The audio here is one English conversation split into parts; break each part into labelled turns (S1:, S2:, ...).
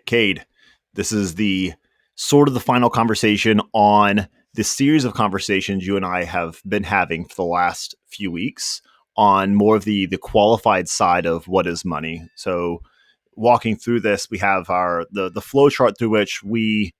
S1: Cade, this is the sort of the final conversation on this series of conversations you and I have been having for the last few weeks on more of the qualified side of what is money. So walking through this, we have the flow chart through which we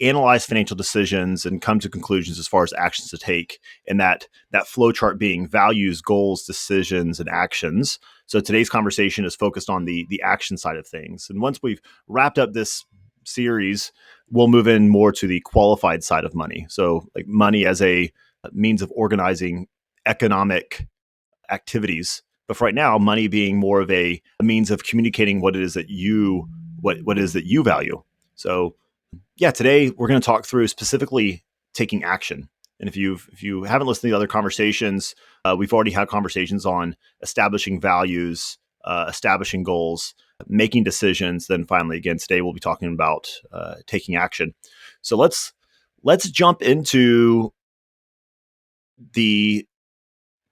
S1: analyze financial decisions and come to conclusions as far as actions to take, and that flow chart being values, goals, decisions, and actions. So today's conversation is focused on the action side of things. And once we've wrapped up this series, we'll move in more to the qualified side of money. So like money as a means of organizing economic activities. But for right now, money being more of a means of communicating what it is that what it is that you value. So yeah, today we're going to talk through specifically taking action. And if you haven't listened to the other conversations, we've already had conversations on establishing values, establishing goals, making decisions. Then finally, again, today we'll be talking about taking action. So let's jump into the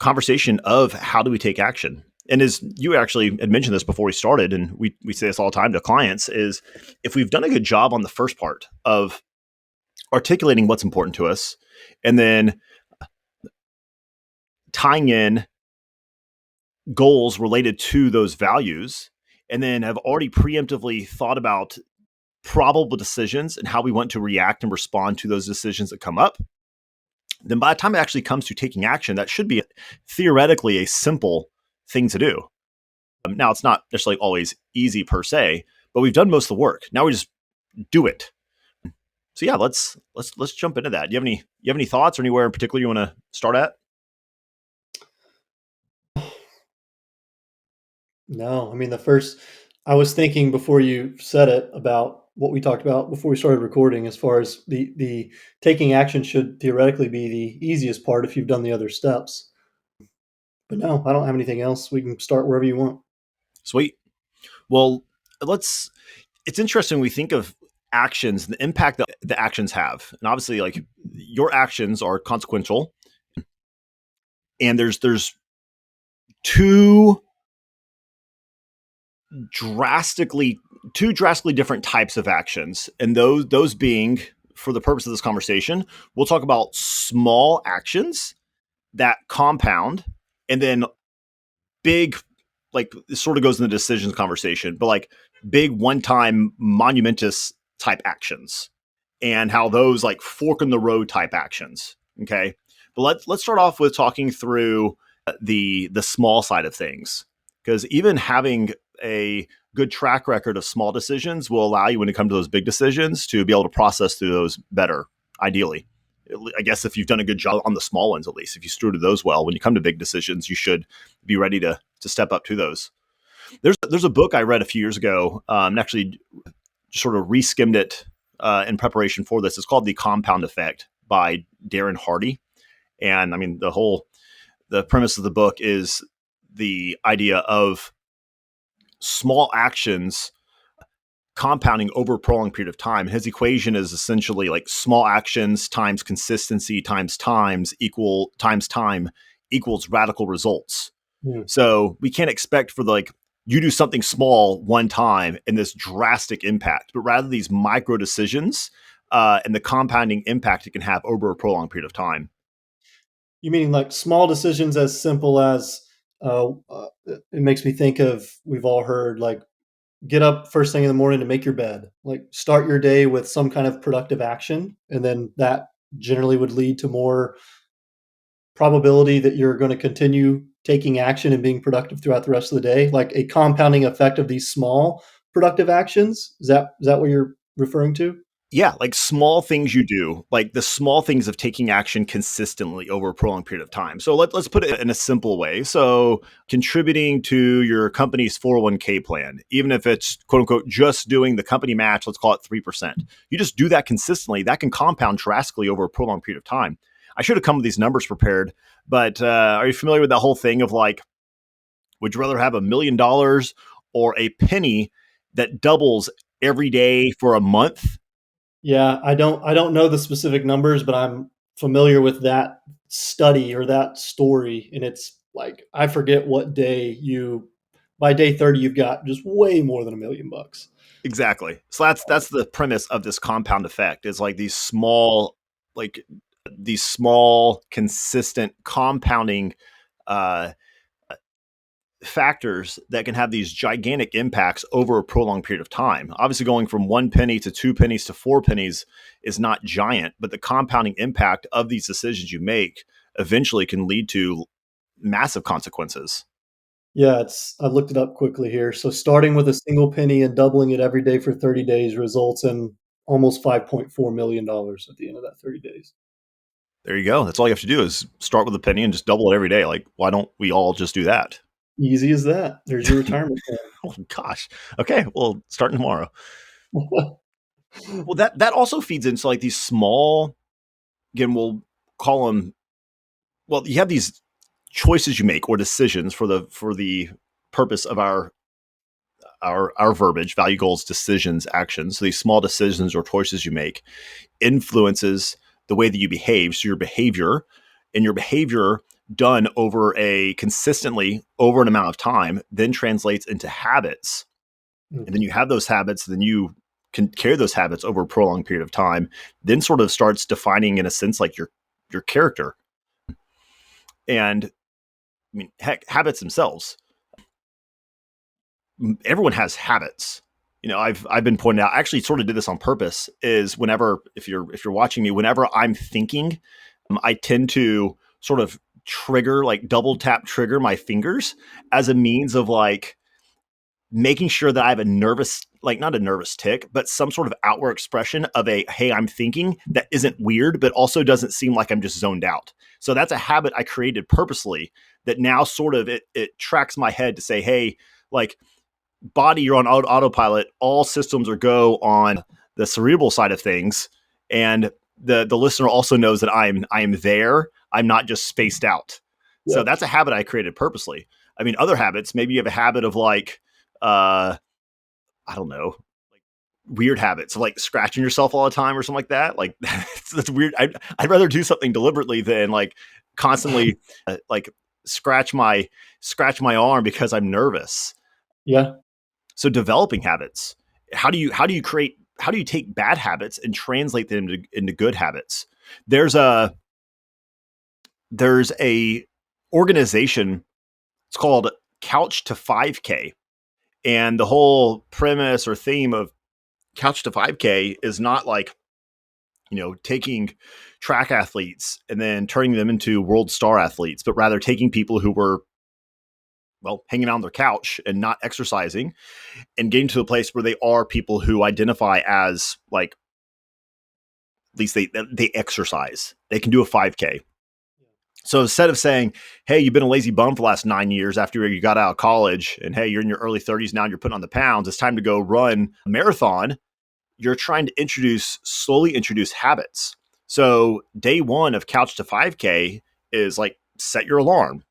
S1: conversation of how do we take action. And as you actually had mentioned this before we started, and we say this all the time to clients, is if we've done a good job on the first part of articulating what's important to us, and then tying in goals related to those values, and then have already preemptively thought about probable decisions and how we want to react and respond to those decisions that come up, then by the time it actually comes to taking action, that should be theoretically a simple thing to do. Now, it's not necessarily always easy per se, but we've done most of the work. Now we just do it. So yeah, let's jump into that. You have any thoughts or anywhere in particular you want to start at?
S2: No, I mean, I was thinking before you said it about what we talked about before we started recording, as far as the taking action should theoretically be the easiest part if you've done the other steps. But no, I don't have anything else. We can start wherever you want.
S1: Sweet. Well, it's interesting when we think of actions, the impact that the actions have. And obviously like your actions are consequential. And there's two drastically different types of actions. And those being, for the purpose of this conversation, we'll talk about small actions that compound, and then big, like this sort of goes in the decisions conversation, but like big one-time monumentous type actions and how those like fork in the road type actions. Okay. But let's start off with talking through the small side of things, because even having a good track record of small decisions will allow you, when it comes to those big decisions, to be able to process through those better, ideally. I guess if you've done a good job on the small ones, at least if you stewarded those well, when you come to big decisions, you should be ready to step up to those. There's a book I read a few years ago, and actually sort of reskimmed it in preparation for this. It's called The Compound Effect by Darren Hardy. And I mean, the premise of the book is the idea of small actions compounding over a prolonged period of time. His equation is essentially like small actions times consistency times time equals radical results.
S2: Hmm.
S1: So we can't expect for you do something small one time and this drastic impact, but rather these micro decisions and the compounding impact it can have over a prolonged period of time.
S2: You mean like small decisions as simple as it makes me think of, we've all heard, like, get up first thing in the morning to make your bed, like start your day with some kind of productive action, and then that generally would lead to more probability that you're going to continue taking action and being productive throughout the rest of the day, like a compounding effect of these small productive actions. Is that what you're referring to?
S1: Yeah, like small things you do, like the small things of taking action consistently over a prolonged period of time. So let's put it in a simple way. So contributing to your company's 401k plan, even if it's quote unquote just doing the company match, let's call it 3%. You just do that consistently, that can compound drastically over a prolonged period of time. I should have come with these numbers prepared, but are you familiar with that whole thing of like, would you rather have $1 million or a penny that doubles every day for a month?
S2: Yeah, I don't know the specific numbers, but I'm familiar with that study or that story, and it's like, I forget what day you by day 30 you've got just way more than $1 million.
S1: Exactly. So that's the premise of this compound effect. Is like like these small, consistent compounding uh, factors that can have these gigantic impacts over a prolonged period of time. Obviously, going from 1 penny to 2 pennies to 4 pennies is not giant, but the compounding impact of these decisions you make eventually can lead to massive consequences.
S2: Yeah, I looked it up quickly here. So starting with a single penny and doubling it every day for 30 days results in almost $5.4 million at the end of that 30 days.
S1: There you go. That's all you have to do is start with a penny and just double it every day. Like, why don't we all just do that?
S2: Easy as that. There's your retirement
S1: Oh gosh. Okay. Well, starting tomorrow.
S2: plan.
S1: Well, that also feeds into like these small. Again, we'll call them. Well, you have these choices you make or decisions for the purpose of our verbiage, value, goals, decisions, actions. So these small decisions or choices you make influences the way that you behave. So your behavior done over a consistently over an amount of time then translates into habits. And then
S2: Mhm.
S1: you have those habits, then you can carry those habits over a prolonged period of time, then sort of starts defining in a sense like your character. And I mean, heck, habits themselves. Everyone has habits. I've been pointing out. I actually sort of did this on purpose. Is whenever if you're watching me, whenever I'm thinking, I tend to sort of trigger like double tap trigger my fingers as a means of like making sure that I have a nervous, like not a nervous tick, but some sort of outward expression of a, hey, I'm thinking that isn't weird, but also doesn't seem like I'm just zoned out. So that's a habit I created purposely that now sort of it tracks my head to say, hey, like body, you're on autopilot. All systems are go on the cerebral side of things. And the listener also knows that I am there. I'm not just spaced out. So
S2: Yep.
S1: that's a habit I created purposely. I mean, other habits, maybe you have a habit of like uh I don't know, like weird habits of like scratching yourself all the time or something like that. Like that's weird. I'd rather do something deliberately than like constantly like scratch my scratch my arm because I'm nervous.
S2: Yeah.
S1: So developing habits. How do you take bad habits and translate them into good habits? There's a there's a organization. It's called Couch to 5K, and the whole premise or theme of Couch to 5K is not like, taking track athletes and then turning them into world star athletes, but rather taking people who were, well, hanging out on their couch and not exercising and getting to a place where they are people who identify as like, at least they exercise. They can do a 5K. So instead of saying, hey, you've been a lazy bum for the last 9 years after you got out of college, and hey, you're in your early 30s now and you're putting on the pounds, it's time to go run a marathon. You're trying to slowly introduce habits. So day one of Couch to 5K is like set your alarm.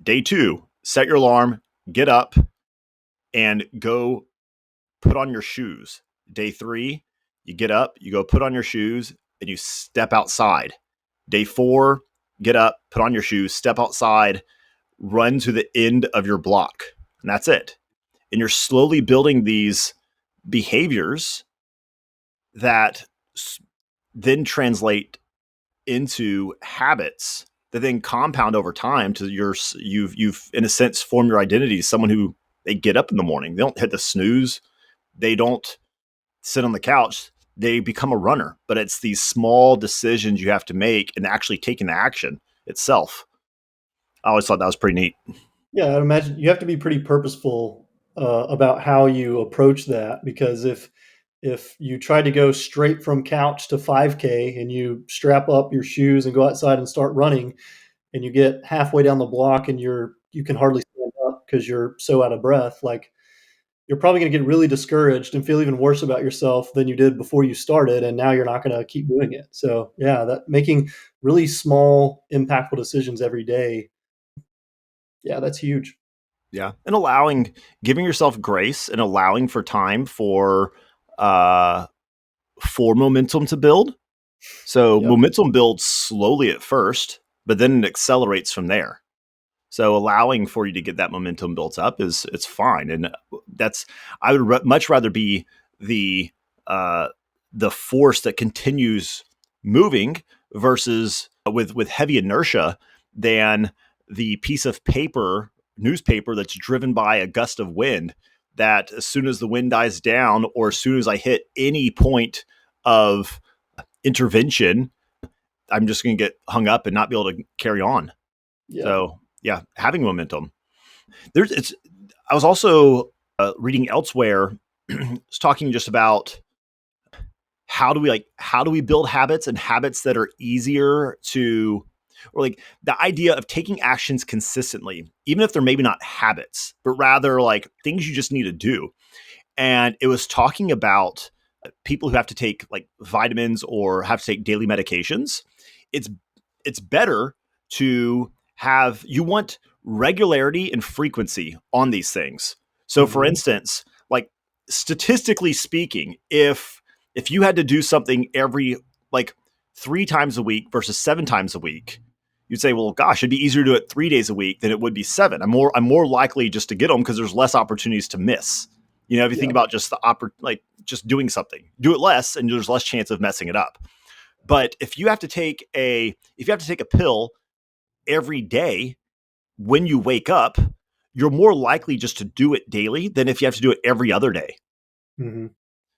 S1: Day two, set your alarm, get up and go put on your shoes. Day three, you get up, you go put on your shoes, and you step outside. Day four, get up, put on your shoes, step outside, run to the end of your block. And that's it. And you're slowly building these behaviors that then translate into habits that then compound over time to you've in a sense formed your identity as someone who they get up in the morning. They don't hit the snooze. They don't sit on the couch. They become a runner. But it's these small decisions you have to make and actually taking the action itself. I always thought that was pretty neat.
S2: Yeah, I'd imagine you have to be pretty purposeful about how you approach that because if you try to go straight from couch to 5K and you strap up your shoes and go outside and start running and you get halfway down the block and you can hardly stand up because you're so out of breath, like you're probably going to get really discouraged and feel even worse about yourself than you did before you started, and now you're not going to keep doing it. So yeah, that making really small impactful decisions every day, yeah, that's huge.
S1: Yeah. And giving yourself grace and allowing for time uh, for momentum to build. So
S2: Yep.
S1: momentum builds slowly at first, but then it accelerates from there. So allowing for you to get that momentum built up it's fine, and that's I would much rather be the uh, the force that continues moving versus with heavy inertia than the piece of newspaper that's driven by a gust of wind that as soon as the wind dies down or as soon as I hit any point of intervention, I'm just going to get hung up and not be able to carry on.
S2: Yeah.
S1: So yeah, having momentum. It's. I was also reading elsewhere, it's talking just about how do we build habits and habits that are easier to, or like the idea of taking actions consistently, even if they're maybe not habits, but rather like things you just need to do. And it was talking about people who have to take like vitamins or have to take daily medications. It's it's better to have you want regularity and frequency on these things. So for
S2: Hmm.
S1: instance, like statistically speaking, if you had to do something every like 3 times a week versus 7 times a week, you'd say, well, gosh, it'd be easier to do it 3 days a week than it would be seven. I'm more likely just to get them because there's less opportunities to miss. If you think
S2: Yeah.
S1: about just like just doing something, do it less, and there's less chance of messing it up. But if you have to take a pill every day when you wake up, you're more likely just to do it daily than if you have to do it every other day.
S2: Hmm.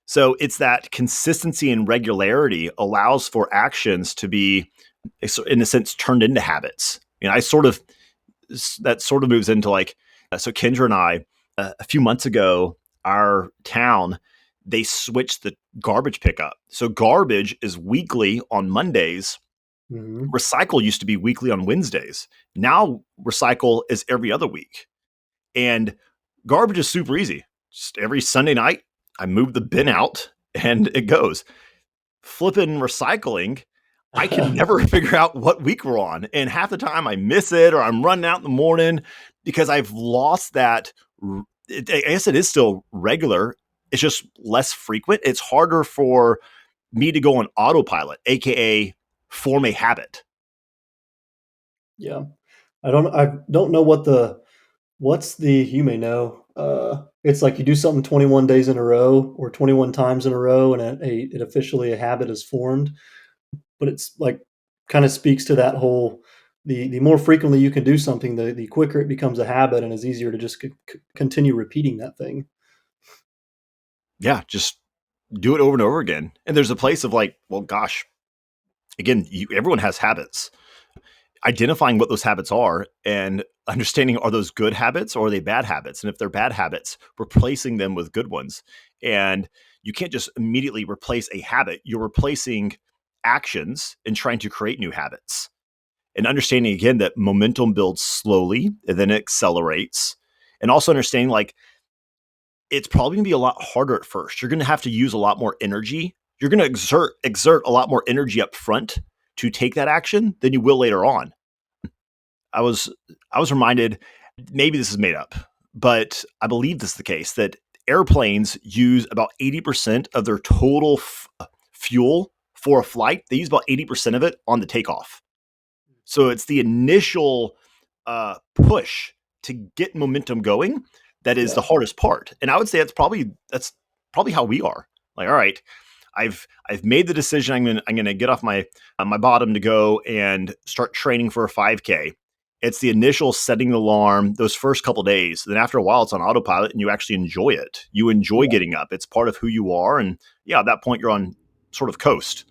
S1: So it's that consistency and regularity allows for actions to be, in a sense, turned into habits. I sort of that sort of moves into like so Kendra and I a few months ago, our town they switched the garbage pickup. So garbage is weekly on Mondays.
S2: Hmm.
S1: Recycle used to be weekly on Wednesdays. Now recycle is every other week. And garbage is super easy. Just every Sunday night, I move the bin out and it goes. Flipping recycling, I can never figure out what week we're on. And half the time I miss it or I'm running out in the morning because I've lost that. I guess it is still regular. It's just less frequent. It's harder for me to go on autopilot, AKA form a habit.
S2: Yeah. I don't know what's the you may know. It's like you do something 21 days in a row or 21 times in a row, and it officially a habit is formed. But it's like kind of speaks to that whole the more frequently you can do something, the quicker it becomes a habit, and it's easier to just continue repeating that thing.
S1: Yeah, just do it over and over again. And there's a place of like, well, gosh, again, everyone has habits. Identifying what those habits are and understanding, are those good habits or are they bad habits? And if they're bad habits, replacing them with good ones. And you can't just immediately replace a habit. You're replacing actions and trying to create new habits. And understanding again that momentum builds slowly and then it accelerates. And also understanding like it's probably gonna be a lot harder at first. You're gonna have to use a lot more energy. You're gonna exert a lot more energy up front to take that action than you will later on. I was I was reminded, maybe this is made up, but I believe this is the case, that airplanes use about 80% of their total fuel for a flight. They use about 80% of it on the takeoff. So it's the initial push to get momentum going that is the
S2: Yeah,
S1: hardest part. And I would say that's probably how we are. Like, all right, I've made the decision. I'm gonna get off my bottom to go and start training for a 5K. It's the initial setting the alarm those first couple days. Then after a while, it's on autopilot, and you actually enjoy it. You enjoy
S2: yeah,
S1: getting up. It's part of who you are, and yeah, at that point, you're on sort of coast.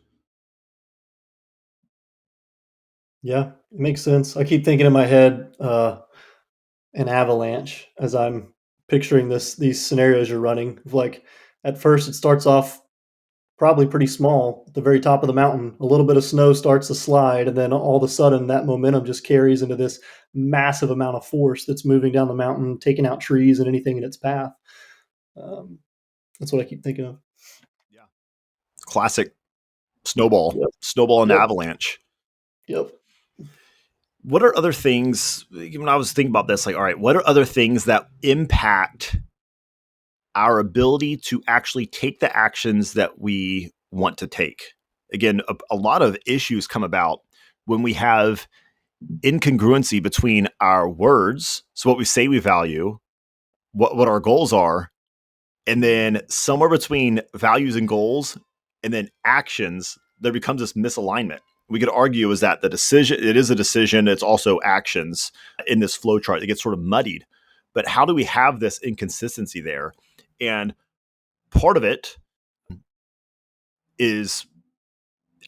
S2: yeah. It makes sense. I keep thinking in my head an avalanche as I'm picturing these scenarios you're running. Like at first, it starts off probably pretty small at the very top of the mountain. A little bit of snow starts to slide, and then all of a sudden, that momentum just carries into this massive amount of force that's moving down the mountain, taking out trees and anything in its path. Um, that's what I keep thinking of.
S1: Yeah, classic snowball,
S2: Yep.
S1: snowball and
S2: Yep.
S1: avalanche.
S2: Yep.
S1: What are other things? When I was thinking about this, like, all right, what are other things that impact our ability to actually take the actions that we want to take? Again, a lot of issues come about when we have incongruency between our words, so what we say we value, what our goals are, and then somewhere between values and goals and then actions, there becomes this misalignment. We could argue is that the decision, it is a decision, it's also actions in this flow chart that gets sort of muddied. But how do we have this inconsistency there? And part of it is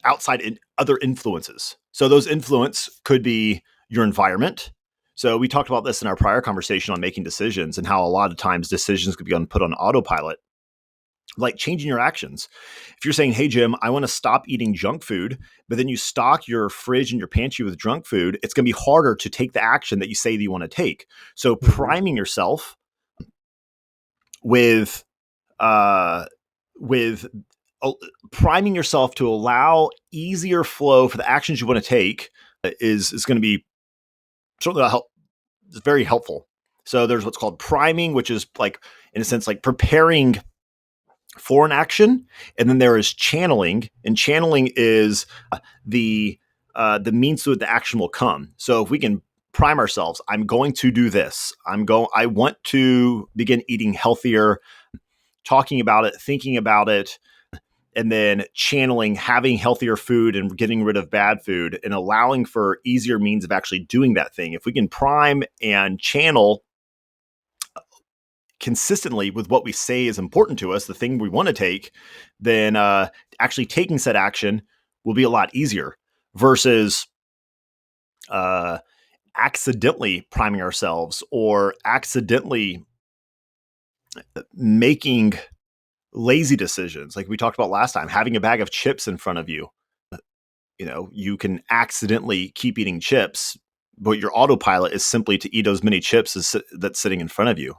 S1: outside in other influences. So those influence could be your environment. So we talked about this in our prior conversation on making decisions and how a lot of times decisions could be put on autopilot, like changing your actions. If you're saying, hey, Jim, I want to stop eating junk food, but then you stock your fridge and your pantry with junk food, it's going to be harder to take the action that you say that you want to take. So
S2: Mhm.
S1: priming yourself with, with priming yourself to allow easier flow for the actions you want to take is going to be certainly help. It's very helpful. So there's what's called priming, which is like, in a sense, like preparing for an action, and then there is channeling, and channeling is the means to it the action will come. So if we can prime ourselves, I'm going to do this. I want to begin eating healthier, talking about it, thinking about it, and then channeling, having healthier food and getting rid of bad food and allowing for easier means of actually doing that thing. If we can prime and channel consistently with what we say is important to us, the thing we want to take, then actually taking said action will be a lot easier versus uh, accidentally priming ourselves or accidentally making lazy decisions. Like we talked about last time, having a bag of chips in front of you. You can accidentally keep eating chips, but your autopilot is simply to eat as many chips that's sitting in front of you.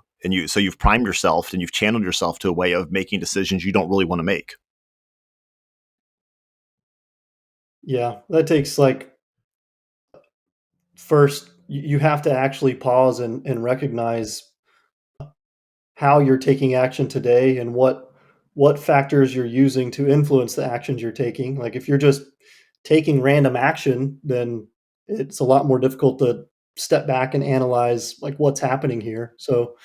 S1: So you've primed yourself and you've channeled yourself to a way of making decisions you don't really want to make.
S2: Yeah, that takes like first you have to actually pause and recognize how you're taking action today and what factors you're using to influence the actions you're taking. Like if you're just taking random action, then it's a lot more difficult to step back and analyze like what's happening here. So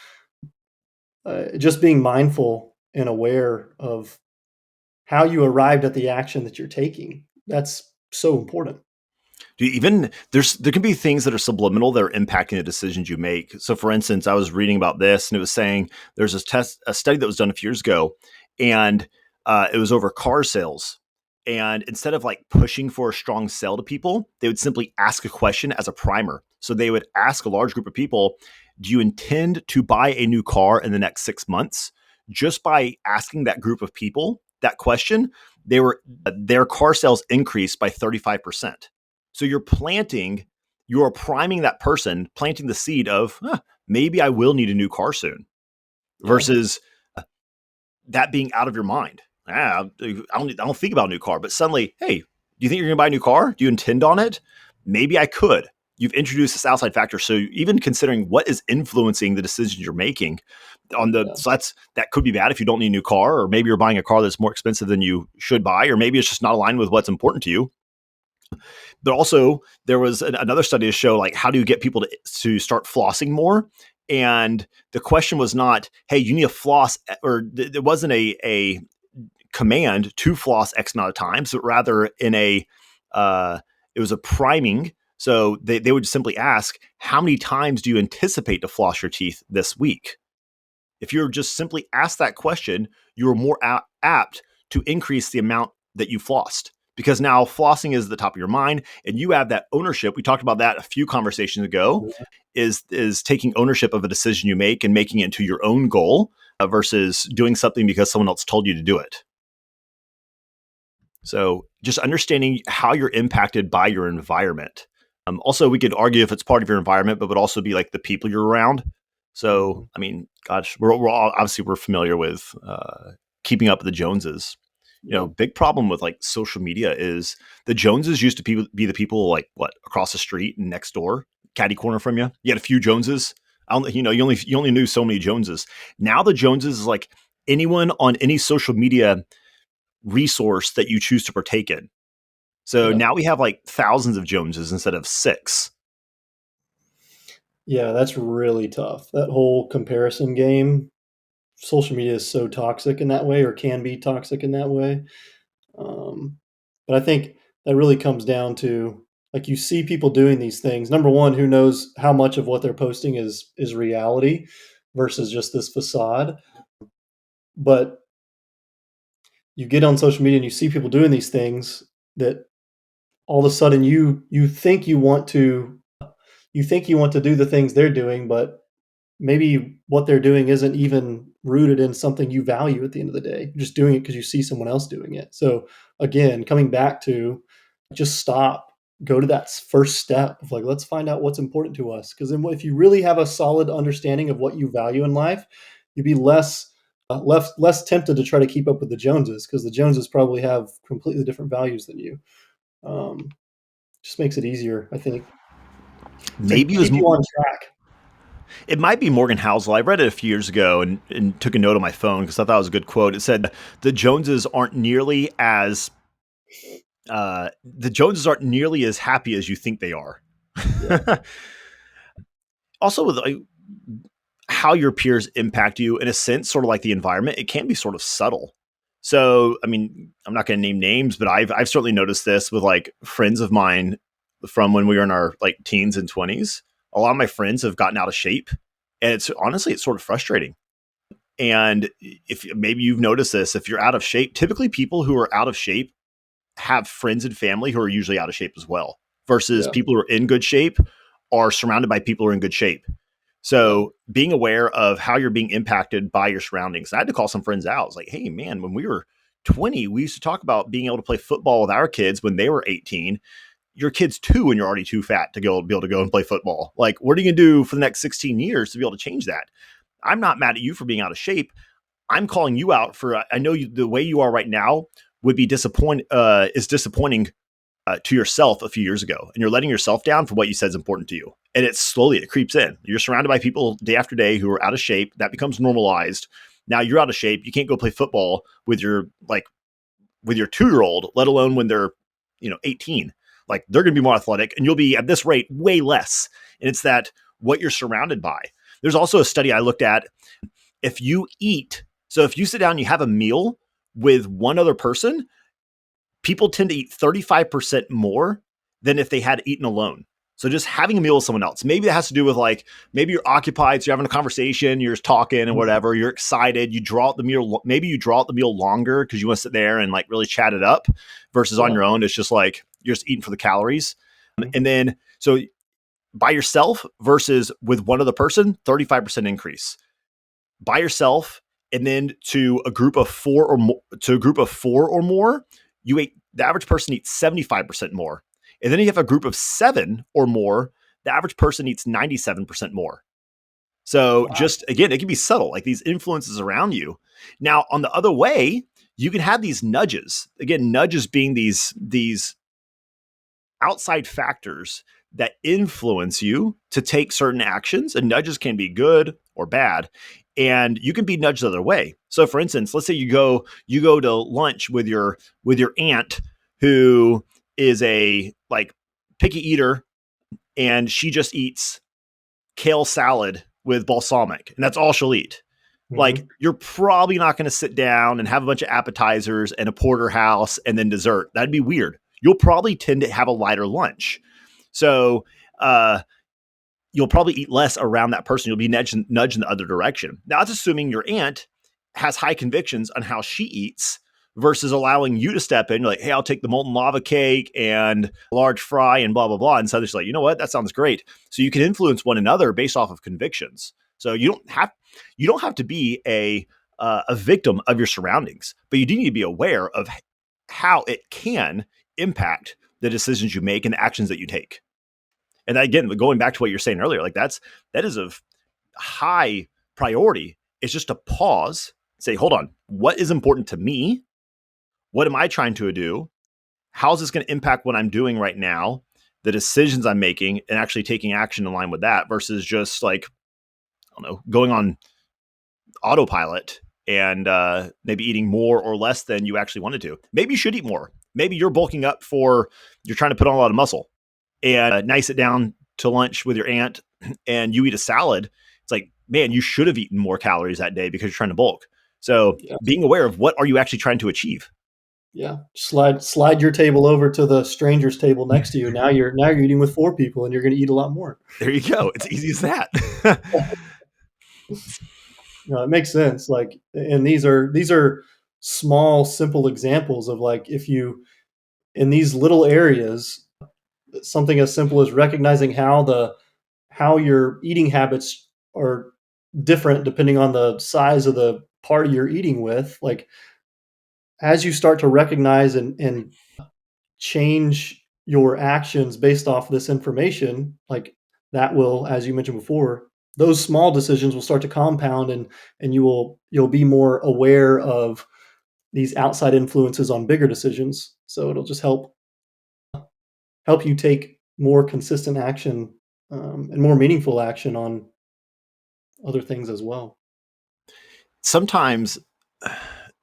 S2: just being mindful and aware of how you arrived at the action that you're taking, that's so important.
S1: Even there can be things that are subliminal that are impacting the decisions you make. So, for instance, I was reading about this, and it was saying there's a study that was done a few years ago, and it was over car sales. And instead of like pushing for a strong sell to people, they would simply ask a question as a primer. So they would ask a large group of people, "Do you intend to buy a new car in the next 6 months?" Just by asking that group of people that question, their car sales increased by 35%. So you're priming that person, planting the seed of maybe I will need a new car soon,
S2: Yeah.
S1: versus that being out of your mind. I don't think about a new car, but suddenly, hey, do you think you're going to buy a new car? Do you intend on it? Maybe I could. You've introduced this outside factor, so even considering what is influencing the decisions you're making
S2: Yeah.
S1: so that could be bad if you don't need a new car, or maybe you're buying a car that's more expensive than you should buy, or maybe it's just not aligned with what's important to you. But also, there was another study to show like how do you get people to start flossing more. And the question was not, hey, you need to floss, or there wasn't a command to floss X amount of times, but rather uh, it was a priming. So they would simply ask, how many times do you anticipate to floss your teeth this week? If you're just simply asked that question, you're more apt to increase the amount that you flossed, because now flossing is at the top of your mind and you have that ownership. We talked about that a few conversations ago, is taking ownership of a decision you make and making it into your own goal versus doing something because someone else told you to do it. So just understanding how you're impacted by your environment. Also, we could argue if it's part of your environment, but would also be like the people you're around. So,
S2: Mhm.
S1: I mean, gosh, we're all obviously we're familiar with keeping up with the Joneses.
S2: Yeah.
S1: Big problem with like social media is the Joneses used to be the people like what across the street and next door, catty corner from you. You had a few Joneses. I don't, you only knew so many Joneses. Now the Joneses is like anyone on any social media resource that you choose to partake in. So
S2: Yeah.
S1: now we have like thousands of Joneses instead of six.
S2: Yeah, that's really tough. That whole comparison game, social media is so toxic in that way, or can be toxic in that way. Um, but I think that really comes down to, like, you see people doing these things. Number one, who knows how much of what they're posting is reality versus just this facade. But you get on social media and you see people doing these things that all of a sudden you think you want to do the things they're doing, but maybe what they're doing isn't even rooted in something you value at the end of the day. You're just doing it because you see someone else doing it. So again, coming back to, just stop, go to that first step of like, let's find out what's important to us. Because then if you really have a solid understanding of what you value in life, you'd be less tempted to try to keep up with the Joneses, because the Joneses probably have completely different values than you. Um, just makes it easier, I think, to
S1: Maybe it was
S2: keep you on track.
S1: it might be Morgan Housel. I read it a few years ago and took a note on my phone because I thought it was a good quote. It said the Joneses aren't nearly as happy as you think they are.
S2: Yeah.
S1: Also, with like, how your peers impact you, in a sense, sort of like the environment, it can be sort of subtle. So, I mean, I'm not going to name names, but I've certainly noticed this with like friends of mine from when we were in our like teens and 20s. A lot of my friends have gotten out of shape, and it's honestly it's sort of frustrating. And if maybe you've noticed this, if you're out of shape, typically people who are out of shape have friends and family who are usually out of shape as well, versus
S2: Yeah.
S1: people who are in good shape are surrounded by people who are in good shape.
S2: Yeah.
S1: So being aware of how you're being impacted by your surroundings. I had to call some friends out. I was like, hey, man, when we were 20, we used to talk about being able to play football with our kids when they were 18. Your kid's 2 and you're already too fat to be able to go and play football. Like, what are you going to do for the next 16 years to be able to change that? I'm not mad at you for being out of shape. I'm calling you out for, I know the way you are right now would be disappointing to yourself a few years ago, and you're letting yourself down for what you said is important to you. And it creeps in. You're surrounded by people day after day who are out of shape. That becomes normalized. Now you're out of shape. You can't go play football with your 2-year-old, let alone when they're 18. Like, they're going to be more athletic, and you'll be at this rate way less. And it's that what you're surrounded by. There's also a study I looked at. If you eat, so if you sit down and you have a meal with one other person, people tend to eat 35% more than if they had eaten alone. So just having a meal with someone else, maybe that has to do with like, maybe you're occupied, so you're having a conversation, you're just talking and
S2: Mhm.
S1: whatever, you're excited, you draw out the meal, maybe you draw out the meal longer because you want to sit there and like really chat it up, versus on
S2: Yeah.
S1: your own, it's just like, you're just eating for the calories.
S2: Mhm.
S1: And then, so by yourself versus with one other person, 35% increase. By yourself, and then to a group of four or more, the average person eats 75% more. And then you have a group of 7 or more, the average person eats 97% more. So
S2: Wow.
S1: just again, it can be subtle, like these influences around you. Now, on the other way, you can have these nudges. Again, nudges being these outside factors that influence you to take certain actions, and nudges can be good or bad, and you can be nudged the other way. So for instance, let's say you go to lunch with your aunt, who is a like picky eater, and she just eats kale salad with balsamic, and that's all she'll eat. Like,
S2: Mhm.
S1: you're probably not going to sit down and have a bunch of appetizers and a porterhouse and then dessert. That'd be weird. You'll probably tend to have a lighter lunch. So, you'll probably eat less around that person. You'll be nudged in the other direction. Now, that's assuming your aunt has high convictions on how she eats, versus allowing you to step in. You're like, hey, I'll take the molten lava cake and a large fry and blah, blah, blah. And so they're like, you know what? That sounds great. So you can influence one another based off of convictions. So you don't have to be a victim of your surroundings, but you do need to be aware of how it can impact the decisions you make and the actions that you take. And again, going back to what you're saying earlier, like that is of high priority. It's just to pause, say, hold on, what is important to me? What am I trying to do? How is this going to impact what I'm doing right now, the decisions I'm making, and actually taking action in line with that, versus just like, I don't know, going on autopilot and maybe eating more or less than you actually wanted to. Maybe you should eat more. Maybe you're bulking up for, you're trying to put on a lot of muscle, and now you sit down to lunch with your aunt and you eat a salad, it's like, man, you should have eaten more calories that day because you're trying to bulk. So
S2: Yeah.
S1: being aware of what are you actually trying to achieve.
S2: Yeah. Slide your table over to the stranger's table next to you. Now you're eating with four people and you're going to eat a lot more.
S1: There you go. It's easy as that.
S2: No, it makes sense. Like, and these are small, simple examples of like if you in these little areas, something as simple as recognizing how your eating habits are different depending on the size of the party you're eating with. Like as you start to recognize and change your actions based off this information, like that will, as you mentioned before, those small decisions will start to compound and you'll be more aware of these outside influences on bigger decisions. So it'll just help you take more consistent action and more meaningful action on other things as well.
S1: Sometimes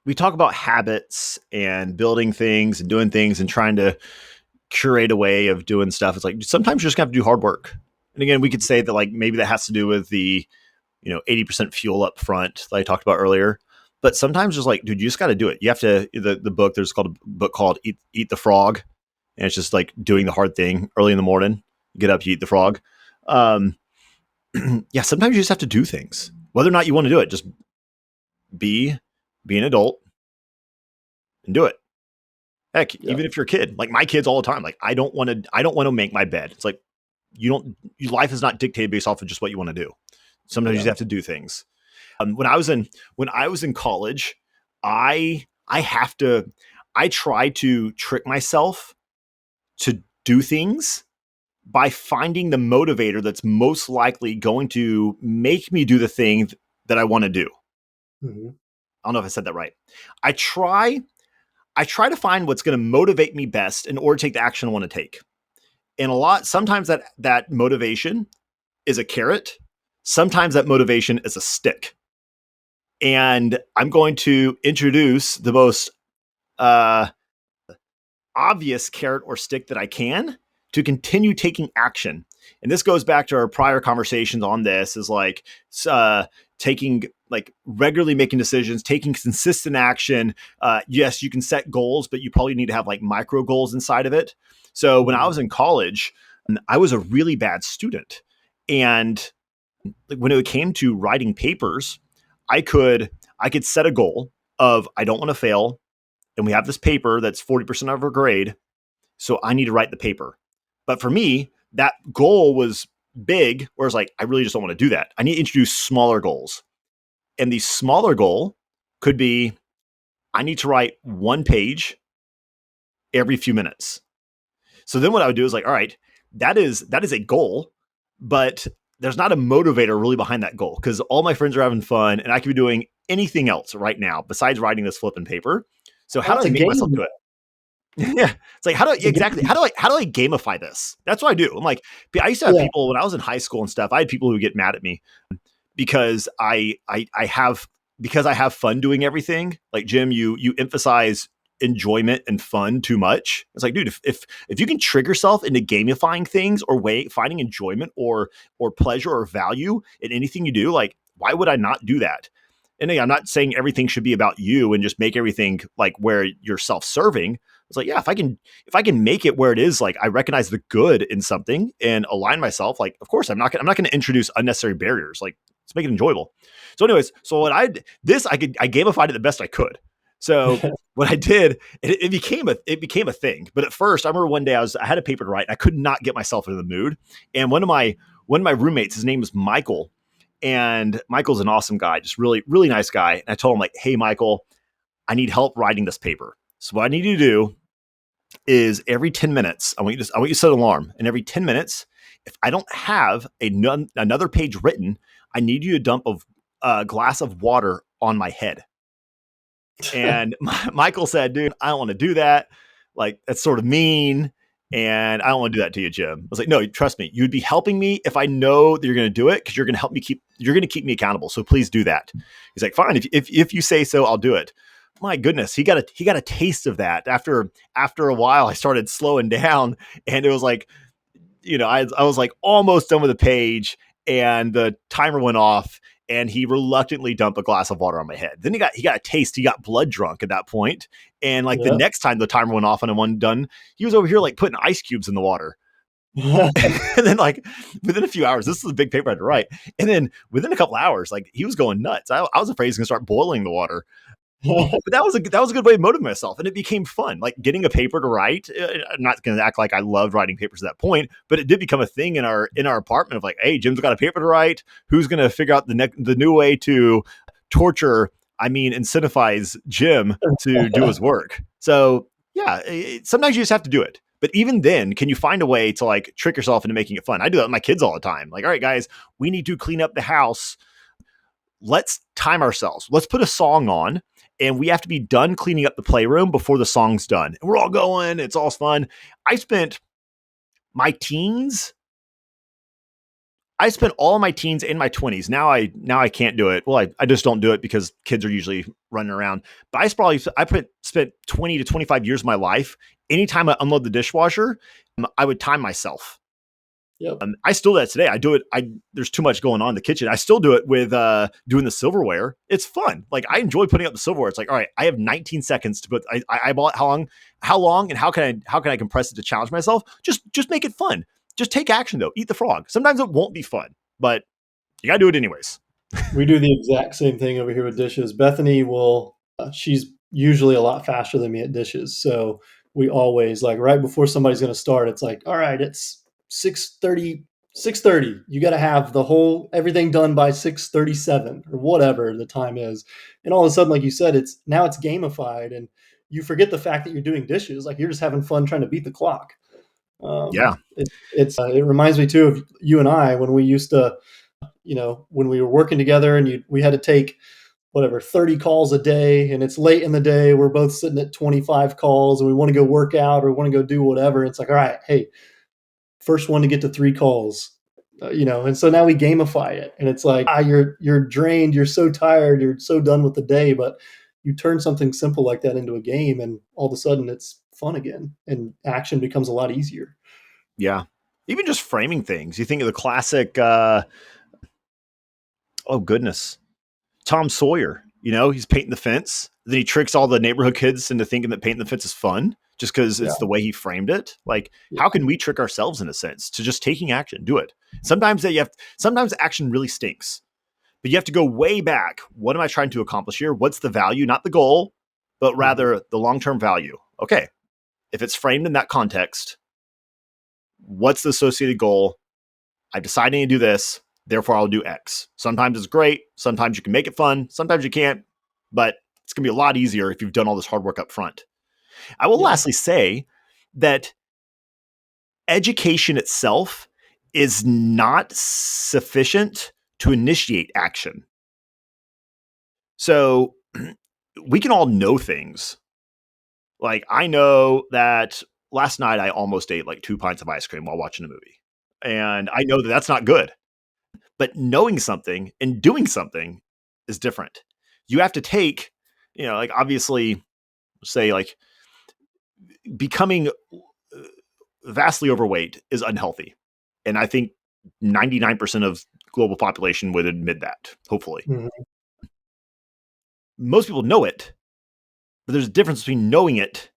S1: we talk about habits and building things and doing things and trying to curate a way of doing stuff. It's like sometimes you just have to do hard work. And again, we could say that like maybe that has to do with the 80% fuel up front that I talked about earlier. But sometimes just like, dude, you just got to do it. You have to, the book, there's called a book called Eat the Frog. And it's just like doing the hard thing early in the morning. Get up, you eat the frog. Yeah, sometimes you just have to do things. Whether or not you want to do it, just be an adult and do it. Heck,
S2: Yeah.
S1: even if you're a kid, like my kids all the time, like I don't want to make my bed. It's like your life is not dictated based off of just what you want to do. Sometimes you
S2: Yeah.
S1: just have to do things. When I was in college, I try to trick myself to do things by finding the motivator that's most likely going to make me do the thing that I want to do.
S2: Mhm.
S1: I don't know if I said that right. I try to find what's going to motivate me best in order to take the action I want to take. And sometimes that motivation is a carrot. Sometimes that motivation is a stick. And I'm going to introduce the most obvious carrot or stick that I can to continue taking action. And this goes back to our prior conversations on this is like taking like regularly making decisions, taking consistent action. Yes, you can set goals, but you probably need to have like micro goals inside of it. So when I was in college, I was a really bad student. And like when it came to writing papers, I could set a goal of I don't want to fail. And we have this paper that's 40% of our grade. So I need to write the paper. But for me, that goal was big, whereas like I really just don't want to do that. I need to introduce smaller goals. And the smaller goal could be I need to write one page every few minutes. So then what I would do is like, all right, that is a goal, but there's not a motivator really behind that goal because all my friends are having fun and I could be doing anything else right now besides writing this flipping paper. So how
S2: Well,
S1: do
S2: that's
S1: I
S2: a
S1: make myself
S2: game.
S1: do it? Yeah. It's like,
S2: It's a game.
S1: how do I gamify this? That's what I do. I'm like, I used to have
S2: Yeah.
S1: people when I was in high school and stuff, I had people who would get mad at me because I have fun doing everything. Like Jim, you emphasize enjoyment and fun too much. It's like, dude, if you can trick yourself into gamifying things or finding enjoyment or pleasure or value in anything you do, like why would I not do that? And again, I'm not saying everything should be about you and just make everything like where you're self-serving. It's like, yeah, if I can make it where it is like I recognize the good in something and align myself, like of course I'm not going to introduce unnecessary barriers. Like let's make it enjoyable. So anyways, so what I gamified it the best I could. So what I did, it became a thing. But at first, I remember one day I had a paper to write and I could not get myself into the mood. And one of my roommates, his name is Michael, and Michael's an awesome guy, just really, really nice guy. And I told him like, hey, Michael, I need help writing this paper. So what I need you to do is every 10 minutes, I want you to set an alarm. And every 10 minutes, if I don't have another page written, I need you to dump a glass of water on my head. And Michael said, dude, I don't want to do that. Like, that's sort of mean. And I don't want to do that to you, Jim. I was like, no, trust me. You'd be helping me if I know that you're going to do it because you're going to help me you're going to keep me accountable. So please do that. He's like, fine. If you say so, I'll do it. My goodness, he got a taste of that. After a while, I started slowing down and it was like, I was like almost done with the page, and the timer went off, and he reluctantly dumped a glass of water on my head. Then he got a taste. He got blood drunk at that point, and like the
S2: Yeah.
S1: next time the timer went off and I wasn't done, he was over here like putting ice cubes in the water. And then like within a few hours, this is a big paper I had to write, and then within a couple hours, like he was going nuts. I was afraid he was gonna start boiling the water. But that was a good way to motivate myself, and it became fun. Like getting a paper to write. I'm not going to act like I loved writing papers at that point, but it did become a thing in our apartment of like, hey, Jim's got a paper to write. Who's going to figure out the new way to torture? I mean, incentivize Jim to do his work. So yeah, sometimes you just have to do it. But even then, can you find a way to like trick yourself into making it fun? I do that with my kids all the time. Like, all right, guys, we need to clean up the house. Let's time ourselves. Let's put a song on, and we have to be done cleaning up the playroom before the song's done. And we're all going, it's all fun. I spent my teens, I spent all my teens and my 20s. Now I can't do it. Well, I just don't do it because kids are usually running around. But spent 20 to 25 years of my life. Anytime I unload the dishwasher, I would time myself.
S2: Yep.
S1: I still do that today. I do it. There's too much going on in the kitchen. I still do it with doing the silverware. It's fun. Like I enjoy putting up the silverware. It's like, all right, I have 19 seconds to put. I bought how long, and how can I compress it to challenge myself? Just make it fun. Just take action though. Eat the frog. Sometimes it won't be fun, but you gotta do it anyways.
S2: We do the exact same thing over here with dishes. Bethany will, she's usually a lot faster than me at dishes. So we always, like, right before somebody's going to start, it's like, all right, it's 6:30. 6:30. You got to have everything done by 6:37 or whatever the time is. And all of a sudden, like you said, it's gamified, and you forget the fact that you're doing dishes. Like you're just having fun trying to beat the clock.
S1: Yeah,
S2: It reminds me too of you and I when we used to, when we were working together, and we had to take whatever 30 calls a day, and it's late in the day, we're both sitting at 25 calls, and we want to go work out or want to go do whatever. It's like, all right, hey, first one to get to 3 calls, and so now we gamify it, and it's like, you're drained, you're so tired, you're so done with the day, but you turn something simple like that into a game, and all of a sudden it's fun again, and action becomes a lot easier.
S1: yeah. Even just framing things. You think of the classic. Oh goodness, Tom Sawyer. He's painting the fence. Then he tricks all the neighborhood kids into thinking that painting the fence is fun just because
S2: Yeah.
S1: it's the way he framed it. Like,
S2: Yeah.
S1: how can we trick ourselves in a sense to just taking action? Do it. Sometimes action really stinks, but you have to go way back. What am I trying to accomplish here? What's the value? Not the goal, but rather the long-term value. Okay. If it's framed in that context, what's the associated goal? I've decided to do this. Therefore, I'll do X. Sometimes it's great. Sometimes you can make it fun. Sometimes you can't. But it's going to be a lot easier if you've done all this hard work up front. I will lastly say that education itself is not sufficient to initiate action. So we can all know things. Like I know that last night I almost ate like 2 pints of ice cream while watching a movie. And I know that that's not good. But knowing something and doing something is different. You have to take, like obviously, say like becoming vastly overweight is unhealthy. And I think 99% of global population would admit that, hopefully.
S2: Mhm.
S1: Most people know it, but there's a difference between knowing it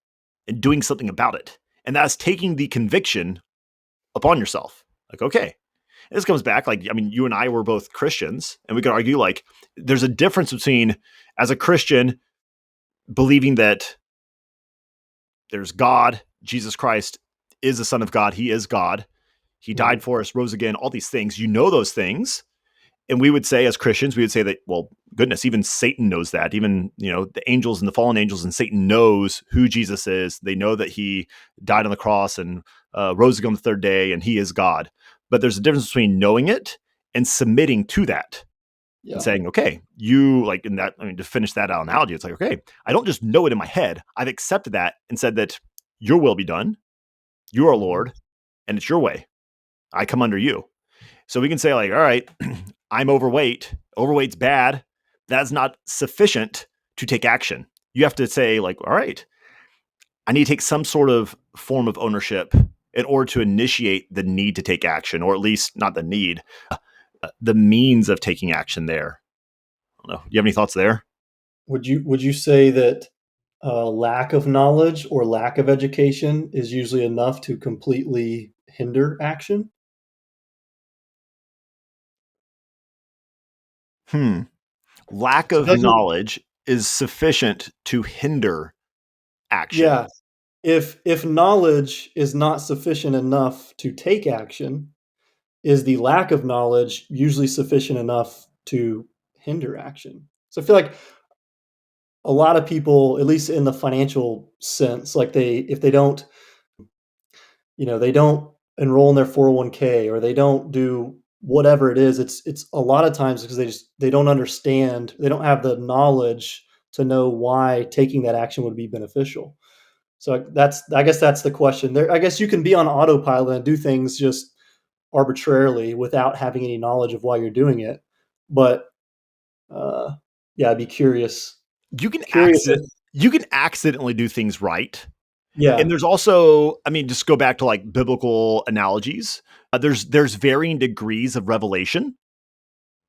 S1: and doing something about it. And that's taking the conviction upon yourself. Like, okay, this comes back, like, I mean, you and I were both Christians, and we could argue, like, there's a difference between, as a Christian, believing that there's God, Jesus Christ is the Son of God, he is God, he died for us, rose again, all these things. You know those things. And we would say, as Christians, we would say that, well, goodness, even Satan knows that. Even, the angels and the fallen angels and Satan knows who Jesus is. They know that he died on the cross and rose again on the third day, and he is God. But there's a difference between knowing it and submitting to that.
S2: Yeah.
S1: And saying, okay, to finish that analogy, it's like, okay, I don't just know it in my head. I've accepted that and said that your will be done. You are Lord, and it's your way. I come under you. So we can say, like, all right, I'm overweight. Overweight's bad. That's not sufficient to take action. You have to say, like, all right, I need to take some sort of form of ownership in order to initiate the need to take action, or at least not the need, the means of taking action there. I don't know. You have any thoughts there?
S2: Would you say that lack of knowledge or lack of education is usually enough to completely hinder action?
S1: Hmm. Lack
S2: So
S1: of
S2: doesn't
S1: knowledge is sufficient to hinder action.
S2: Yeah, if knowledge is not sufficient enough to take action, is the lack of knowledge usually sufficient enough to hinder action? So I feel like a lot of people, at least in the financial sense, like they if they don't, they don't enroll in their 401k or they don't do whatever it is, it's a lot of times because they don't understand, they don't have the knowledge to know why taking that action would be beneficial. So I guess that's the question. There, I guess you can be on autopilot and do things just arbitrarily without having any knowledge of why you're doing it. But uh, yeah, I'd be curious.
S1: You can
S2: Curious if
S1: accidentally do things right. And
S2: yeah,
S1: there's also, I mean, just go back to like biblical analogies. There's varying degrees of revelation.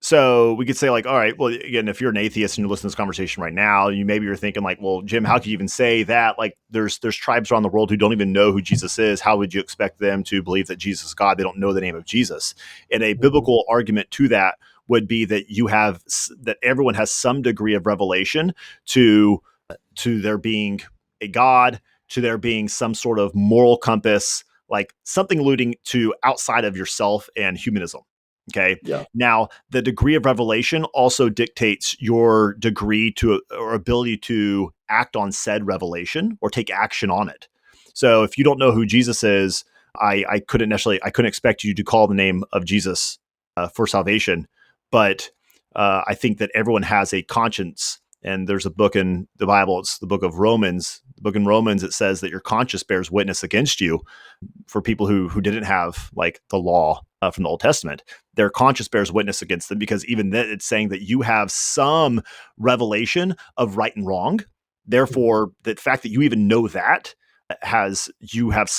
S1: So we could say like, all right, well, again, if you're an atheist and you're listening to this conversation right now, you're thinking like, well, Jim, how could you even say that? Like, there's tribes around the world who don't even know who Jesus is. How would you expect them to believe that Jesus is God? They don't know the name of Jesus. And a
S2: mhm,
S1: biblical argument to that would be that that everyone has some degree of revelation to there being a God, to there being some sort of moral compass, like something alluding to outside of yourself and humanism. Okay.
S2: yeah,
S1: Now, the degree of revelation also dictates your degree to or ability to act on said revelation or take action on it. So, if you don't know who Jesus is, I couldn't expect you to call the name of Jesus for salvation. But I think that everyone has a conscience, and there's a book in the Bible. It's the book of Romans. The book in Romans, it says that your conscience bears witness against you. For people who didn't have like the law from the Old Testament, their conscience bears witness against them, because even then it's saying that you have some revelation of right and wrong.
S2: mhm,
S1: Therefore, the fact that you even know that has you have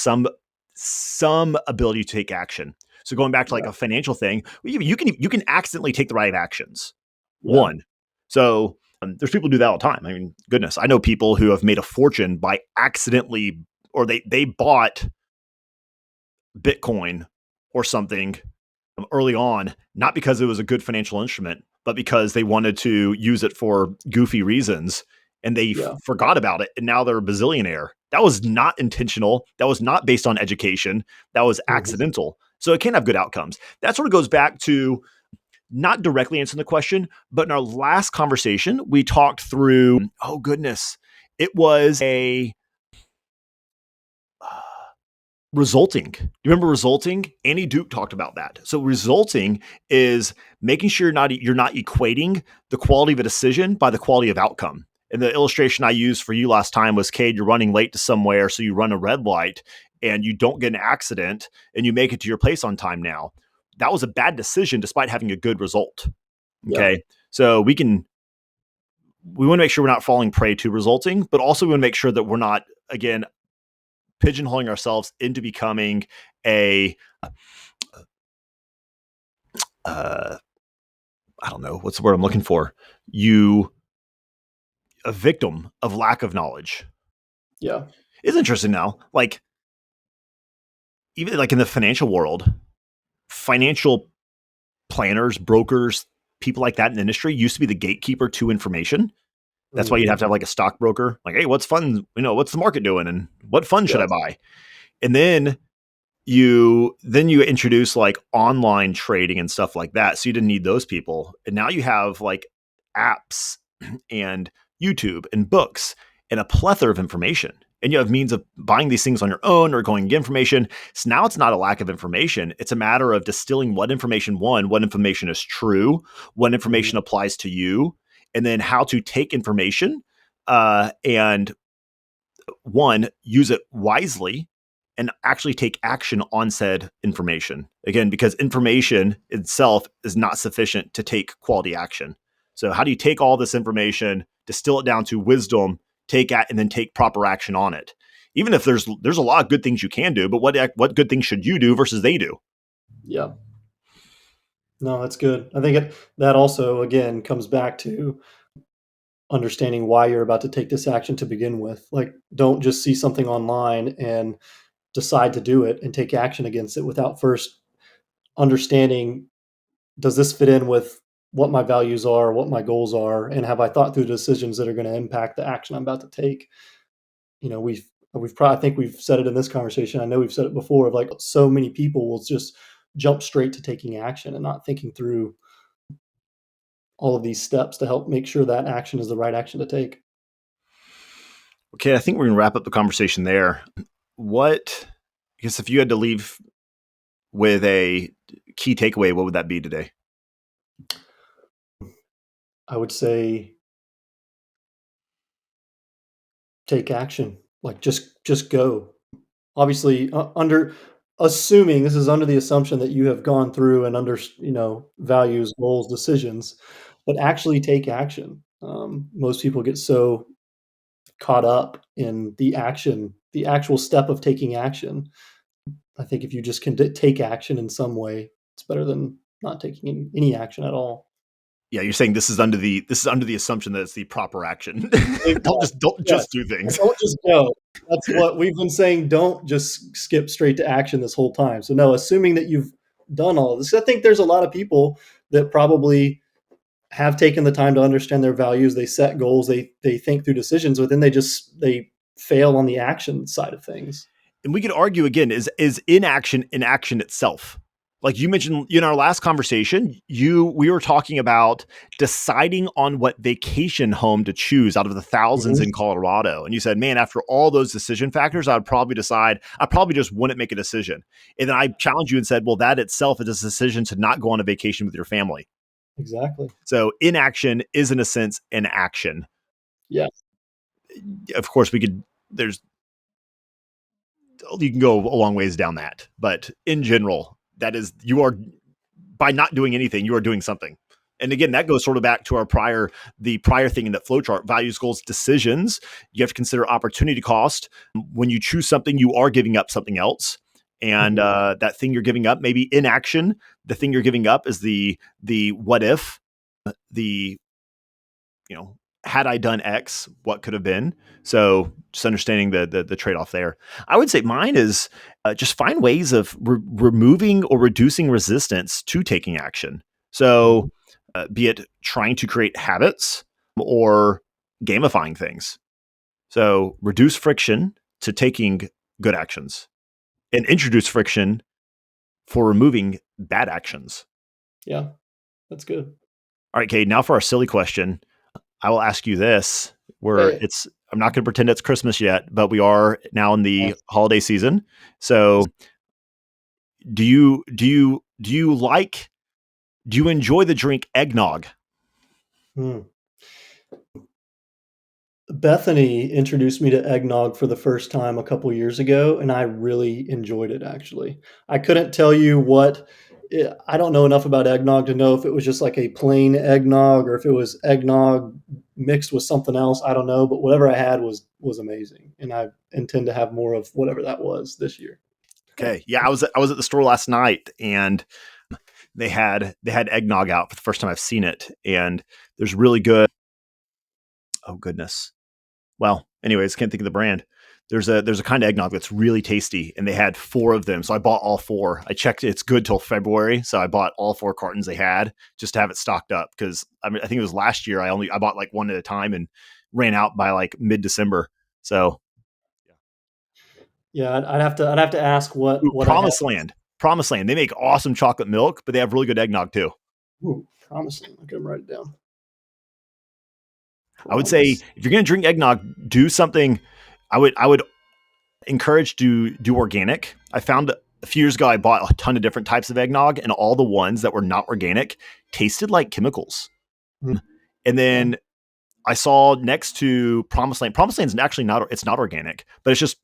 S1: some ability to take action. So going back to like
S2: yeah,
S1: a financial thing, you can accidentally take the right actions.
S2: yeah,
S1: One, so there's people who do that all the time. I mean, goodness, I know people who have made a fortune by accidentally, or they bought Bitcoin or something early on, not because it was a good financial instrument, but because they wanted to use it for goofy reasons, and they
S2: yeah,
S1: forgot about it. And now they're a bazillionaire. That was not intentional. That was not based on education. That was
S2: mhm,
S1: accidental. So it can have good outcomes. That sort of goes back to not directly answering the question, but in our last conversation, we talked through, oh goodness, it was a resulting. Do you remember resulting? Annie Duke talked about that. So resulting is making sure you're not equating the quality of a decision by the quality of outcome. And the illustration I used for you last time was, Cade, you're running late to somewhere, so you run a red light and you don't get an accident and you make it to your place on time now. That was a bad decision despite having a good result.
S2: yeah,
S1: Okay. So we want to make sure we're not falling prey to resulting, but also we want to make sure that we're not, again, pigeonholing ourselves into becoming a uh, I don't know what's the word I'm looking for. You a victim of lack of knowledge.
S2: yeah,
S1: It's interesting now. Like even like in the financial world, financial planners, brokers, people like that in the industry used to be the gatekeeper to information. That's why you'd have
S2: mhm,
S1: to have like a stockbroker. Like, hey, what's fun? What's the market doing, and what fund should
S2: yeah,
S1: I buy? And then you introduce like online trading and stuff like that, so you didn't need those people, and now you have like apps and YouTube and books and a plethora of information, and you have means of buying these things on your own or going to get information. So now it's not a lack of information, it's a matter of distilling what information, what information is true, what
S2: mhm,
S1: information applies to you, and then how to take information and one, use it wisely and actually take action on said information. Again, because information itself is not sufficient to take quality action. So, how do you take all this information, distill it down to wisdom, and then take proper action on it? Even if there's a lot of good things you can do, but what good things should you do versus they do?
S2: Yeah. No, that's good. I think that also again comes back to understanding why you're about to take this action to begin with. Like, don't just see something online and decide to do it and take action against it without first understanding, does this fit in with what my values are, what my goals are, and have I thought through the decisions that are going to impact the action I'm about to take? You know, we've probably, I think we've said it in this conversation. I know we've said it before of like so many people will just jump straight to taking action and not thinking through all of these steps to help make sure that action is the right action to take.
S1: Okay, I think we're gonna wrap up the conversation there. What, I guess, if you had to leave with a key takeaway, what would that be today?
S2: I would say take action. Like just go. Obviously, under assuming this is under the assumption that you have gone through and under values, goals, decisions, but actually take action. Most people get so caught up in the action, the actual step of taking action. I think if you just can take action in some way, it's better than not taking any action at all.
S1: Yeah, you're saying this is under the assumption that it's the proper action.
S2: Exactly.
S1: Don't
S2: Yeah.
S1: just do things.
S2: Don't just go. That's what we've been saying. Don't just skip straight to action this whole time. So no, assuming that you've done all of this, I think there's a lot of people that probably have taken the time to understand their values. They set goals. They think through decisions, but then they fail on the action side of things.
S1: And we could argue again, is inaction in action itself? Like you mentioned in our last conversation, we were talking about deciding on what vacation home to choose out of the thousands in
S2: Mhm.
S1: Colorado. And you said, man, after all those decision factors, I probably just wouldn't make a decision. And then I challenged you and said, well, that itself is a decision to not go on a vacation with your family.
S2: Exactly.
S1: So inaction is in a sense an action.
S2: Yeah.
S1: Of course, you can go a long ways down that, but in general, that is, you are, by not doing anything, you are doing something. And again, that goes sort of back to the prior thing in that flowchart: values, goals, decisions. You have to consider opportunity cost. When you choose something, you are giving up something else. And
S2: Mhm.
S1: that thing you're giving up, maybe inaction, the thing you're giving up is the what if, the, had I done X, what could have been? So just understanding the trade off there. I would say mine is just find ways of removing or reducing resistance to taking action. So be it trying to create habits or gamifying things. So reduce friction to taking good actions and introduce friction for removing bad actions.
S2: Yeah. That's good.
S1: All right, Cade, now for our silly question. I will ask you this, where
S2: Okay.
S1: I'm not going to pretend it's Christmas yet, but we are now in the holiday season. So do you enjoy the drink eggnog?
S2: Hmm. Bethany introduced me to eggnog for the first time a couple years ago, and I really enjoyed it, actually. I couldn't tell you I don't know enough about eggnog to know if it was just like a plain eggnog or if it was eggnog mixed with something else. I don't know, but whatever I had was amazing, and I intend to have more of whatever that was this year.
S1: Okay. Yeah, I was at the store last night and they had eggnog out for the first time I've seen it, and there's really good. Oh goodness. Well, anyways, can't think of the brand. There's a kind of eggnog that's really tasty, and they had 4 of them, so I bought all 4. I checked it's good till February, so I bought all 4 cartons they had just to have it stocked up, because I think it was last year I bought like one at a time and ran out by like mid December. So
S2: Yeah, I'd have to ask
S1: ooh,
S2: what I had.
S1: Promise Land, they make awesome chocolate milk, but they have really good eggnog too.
S2: Ooh, promising. I can write it down.
S1: I would say
S2: Promise.
S1: if you're gonna drink eggnog, do something. I would encouraged to do organic. I found a few years ago I bought a ton of different types of eggnog, and all the ones that were not organic tasted like chemicals.
S2: Mm,
S1: And
S2: yeah.
S1: then I saw next to Promise Land. Promise Land's actually not organic, but it's just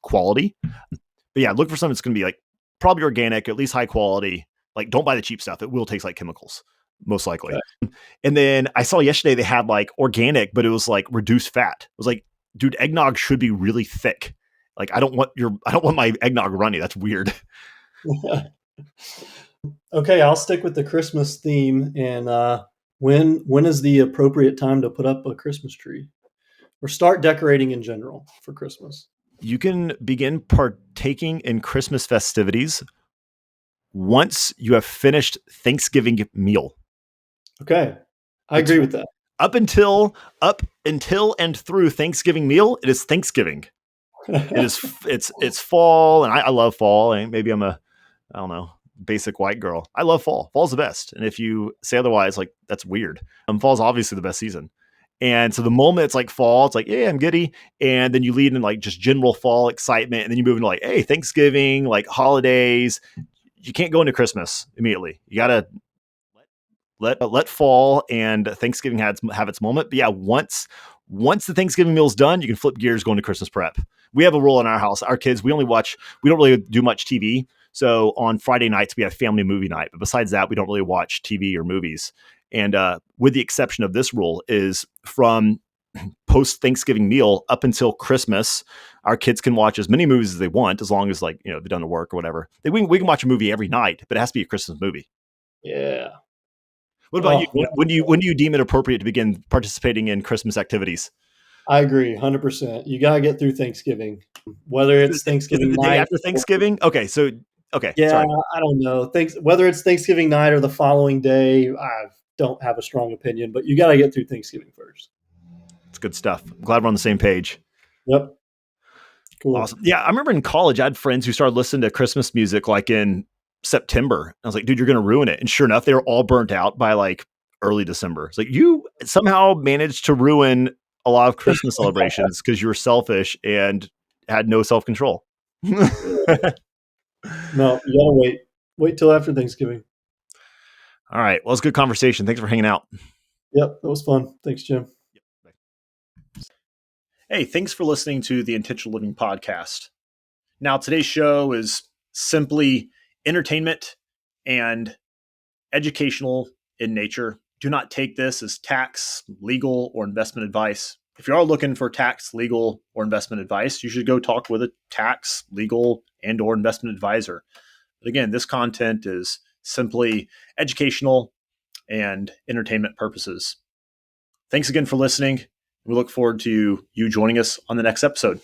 S1: quality. But yeah, look for something that's going to be like probably organic, at least high quality. Like, don't buy the cheap stuff; it will taste like chemicals, most likely.
S2: Okay.
S1: And then I saw yesterday they had like organic, but it was like reduced fat. It was like, dude, eggnog should be really thick. Like I don't want my eggnog runny. That's weird.
S2: Okay, I'll stick with the Christmas theme. And when is the appropriate time to put up a Christmas tree or start decorating in general for Christmas?
S1: You can begin partaking in Christmas festivities once you have finished Thanksgiving meal.
S2: Okay, I agree with that.
S1: Up until and through Thanksgiving meal, it is Thanksgiving. It's fall, and I love fall. And maybe I'm a I don't know basic white girl. I love fall. Fall's the best. And if you say otherwise, like that's weird. Fall's obviously the best season. And so the moment it's like fall, it's like, yeah, I'm giddy. And then you lead in like just general fall excitement. And then you move into like, hey, Thanksgiving, like holidays. You can't go into Christmas immediately. You got to let fall and Thanksgiving have its moment. But yeah, once the Thanksgiving meal's done, you can flip gears going to Christmas prep. We have a rule in our house. Our kids, we don't really do much TV. So on Friday nights, we have family movie night. But besides that, we don't really watch TV or movies. And with the exception of this rule is from post Thanksgiving meal up until Christmas, our kids can watch as many movies as they want, as long as like, they've done their work or whatever. We can watch a movie every night, but it has to be a Christmas movie.
S2: Yeah.
S1: What about you?
S2: Yeah.
S1: When do you deem it appropriate to begin participating in Christmas activities?
S2: I agree, 100%. You got to get through Thanksgiving, whether it's
S1: Is it
S2: Thanksgiving
S1: the day
S2: night.
S1: after Thanksgiving? Okay,
S2: Yeah,
S1: sorry.
S2: I don't know. Whether it's Thanksgiving night or the following day, I don't have a strong opinion, but you got to get through Thanksgiving first.
S1: It's good stuff. I'm glad we're on the same page.
S2: Yep. Cool.
S1: Awesome. Yeah, I remember in college, I had friends who started listening to Christmas music like in September. I was like, dude, you're going to ruin it. And sure enough, they were all burnt out by like early December. It's like you somehow managed to ruin a lot of Christmas celebrations because you were selfish and had no self-control.
S2: No, you got to wait. Wait till after Thanksgiving.
S1: All right. Well, it's a good conversation. Thanks for hanging out.
S2: Yep, that was fun. Thanks, Jim.
S1: Hey, thanks for listening to the Intentional Living Podcast. Now, today's show is simply entertainment and educational in nature. Do not take this as tax, legal, or investment advice. If you are looking for tax, legal, or investment advice, you should go talk with a tax, legal, and or investment advisor. But again, this content is simply educational and entertainment purposes. Thanks again for listening. We look forward to you joining us on the next episode.